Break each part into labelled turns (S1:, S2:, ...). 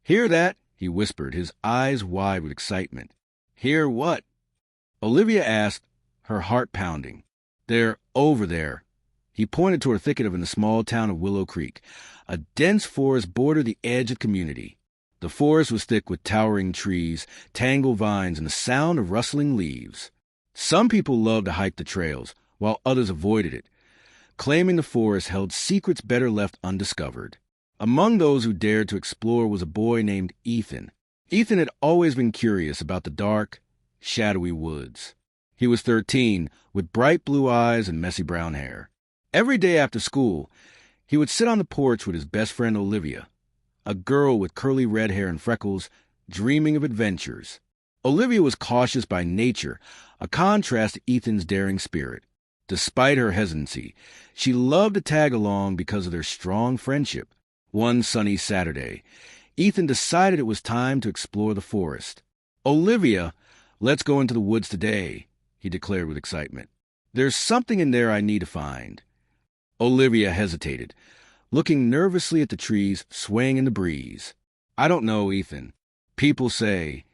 S1: "Hear that?" he whispered, his eyes wide with excitement. "Hear what?" Olivia asked, her heart pounding. "They're over there." He pointed toward a thicket in the small town of Willow Creek. A dense forest bordered the edge of the community. The forest was thick with towering trees, tangled vines, and the sound of rustling leaves. Some people loved to hike the trails, while others avoided it, claiming the forest held secrets better left undiscovered. Among those who dared to explore was a boy named Ethan. Ethan had always been curious about the dark, shadowy woods. He was 13, with bright blue eyes and messy brown hair. Every day after school, he would sit on the porch with his best friend Olivia, a girl with curly red hair and freckles, dreaming of adventures. Olivia was cautious by nature, a contrast to Ethan's daring spirit. Despite her hesitancy, she loved to tag along because of their strong friendship. One sunny Saturday, Ethan decided it was time to explore the forest. "Olivia, let's go into the woods today," he declared with excitement. "There's something in there I need to find." Olivia hesitated, looking nervously at the trees swaying in the breeze. "I don't know, Ethan. People say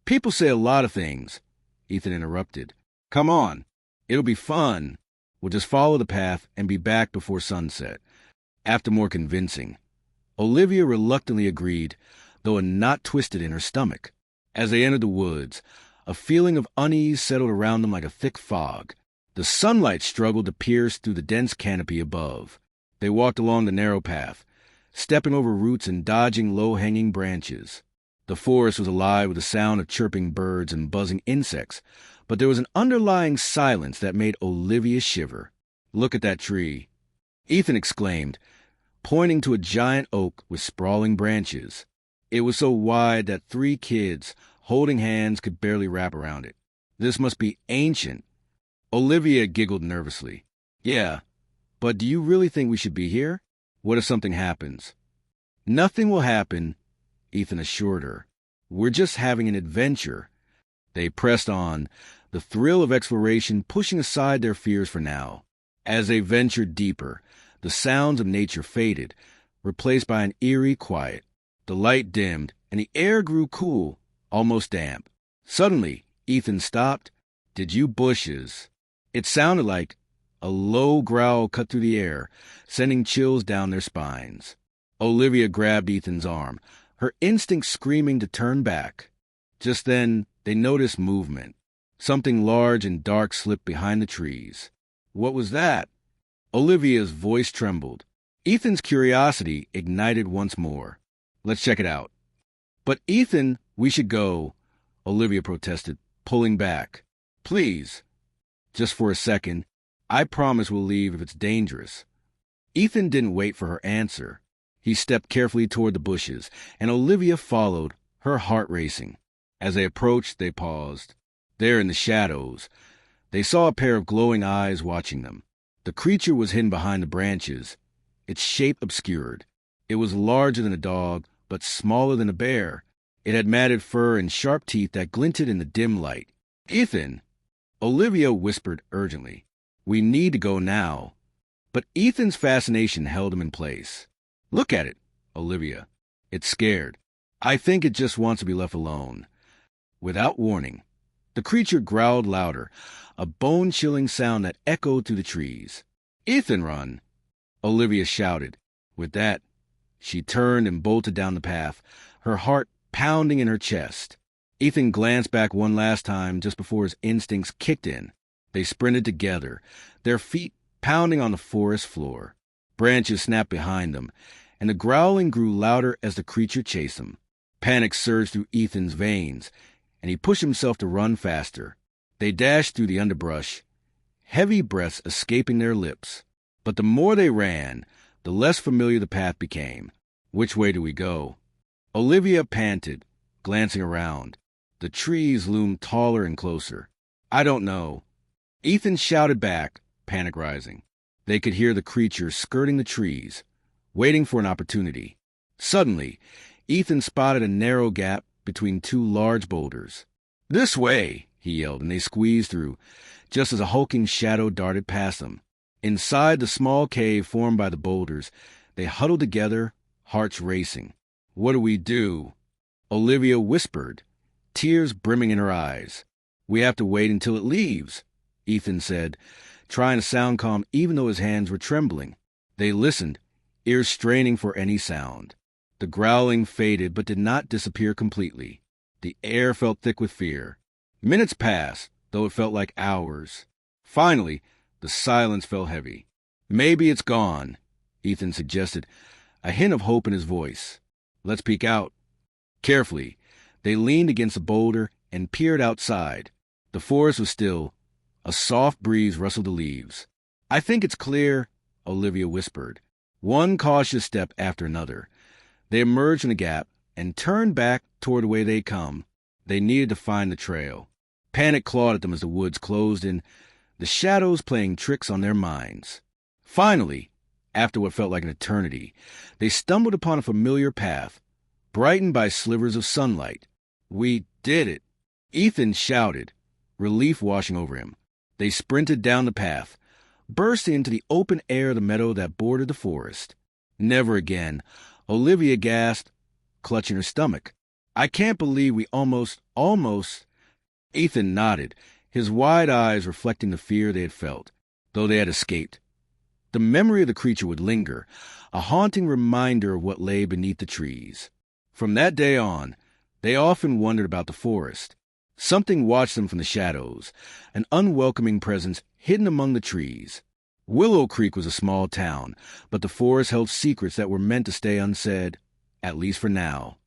S1: a lot of things," Ethan interrupted. "Come on. It'll be fun. We'll just follow the path and be back before sunset." After more convincing, Olivia reluctantly agreed, though a knot twisted in her stomach. As they entered the woods, a feeling of unease settled around them like a thick fog. The sunlight struggled to pierce through the dense canopy above. They walked along the narrow path, stepping over roots and dodging low-hanging branches. The forest was alive with the sound of chirping birds and buzzing insects, but there was an underlying silence that made Olivia shiver. "Look at that tree," Ethan exclaimed, pointing to a giant oak with sprawling branches. It was so wide that 3 kids, holding hands, could barely wrap around it. "This must be ancient." Olivia giggled nervously. "Yeah, but do you really think we should be here? What if something happens?" "Nothing will happen," Ethan assured her. "We're just having an adventure." They pressed on, the thrill of exploration pushing aside their fears for now. As they ventured deeper, the sounds of nature faded, replaced by an eerie quiet. The light dimmed, and the air grew cool, almost damp. Suddenly, Ethan stopped. "Did you bushes?" It sounded like a low growl cut through the air, sending chills down their spines. Olivia grabbed Ethan's arm, her instinct screaming to turn back. Just then, they noticed movement. Something large and dark slipped behind the trees. "What was that?" Olivia's voice trembled. Ethan's curiosity ignited once more. "Let's check it out." "But Ethan, we should go," Olivia protested, pulling back. "Please." "Just for a second. I promise we'll leave if it's dangerous." Ethan didn't wait for her answer. He stepped carefully toward the bushes, and Olivia followed, her heart racing. As they approached, they paused. There in the shadows, they saw a pair of glowing eyes watching them. The creature was hidden behind the branches, its shape obscured. It was larger than a dog, but smaller than a bear. It had matted fur and sharp teeth that glinted in the dim light. "Ethan!" Olivia whispered urgently. "We need to go now." But Ethan's fascination held him in place. "Look at it, Olivia. It's scared. I think it just wants to be left alone." Without warning, the creature growled louder, a bone-chilling sound that echoed through the trees. "Ethan, run!" Olivia shouted. With that, she turned and bolted down the path, her heart pounding in her chest. Ethan glanced back one last time just before his instincts kicked in. They sprinted together, their feet pounding on the forest floor. Branches snapped behind them, and the growling grew louder as the creature chased them. Panic surged through Ethan's veins, and he pushed himself to run faster. They dashed through the underbrush, heavy breaths escaping their lips. But the more they ran, the less familiar the path became. "Which way do we go?" Olivia panted, glancing around. The trees loomed taller and closer. "I don't know." Ethan shouted back, panic rising. They could hear the creature skirting the trees, waiting for an opportunity. Suddenly, Ethan spotted a narrow gap between 2 large boulders. "This way!" he yelled, and they squeezed through, just as a hulking shadow darted past them. Inside the small cave formed by the boulders, they huddled together, hearts racing. What do we do? Olivia whispered, tears brimming in her eyes. We have to wait until it leaves, Ethan said, trying to sound calm even though his hands were trembling. They listened, ears straining for any sound. The growling faded but did not disappear completely. The air felt thick with fear. Minutes passed, though it felt like hours. Finally, the silence fell heavy. Maybe it's gone, Ethan suggested, a hint of hope in his voice. Let's peek out. Carefully, they leaned against a boulder and peered outside. The forest was still. A soft breeze rustled the leaves. I think it's clear, Olivia whispered, one cautious step after another. They emerged from the gap and turned back toward the way they'd come. They needed to find the trail. Panic clawed at them as the woods closed in, the shadows playing tricks on their minds. Finally, after what felt like an eternity, they stumbled upon a familiar path, brightened by slivers of sunlight. We did it! Ethan shouted, relief washing over him. They sprinted down the path, bursting into the open air of the meadow that bordered the forest. Never again, Olivia gasped, clutching her stomach. I can't believe we almost... Ethan nodded, his wide eyes reflecting the fear they had felt, though they had escaped. The memory of the creature would linger, a haunting reminder of what lay beneath the trees. From that day on, they often wondered about the forest. Something watched them from the shadows, an unwelcoming presence hidden among the trees. Willow Creek was a small town, but the forest held secrets that were meant to stay unsaid, at least for now.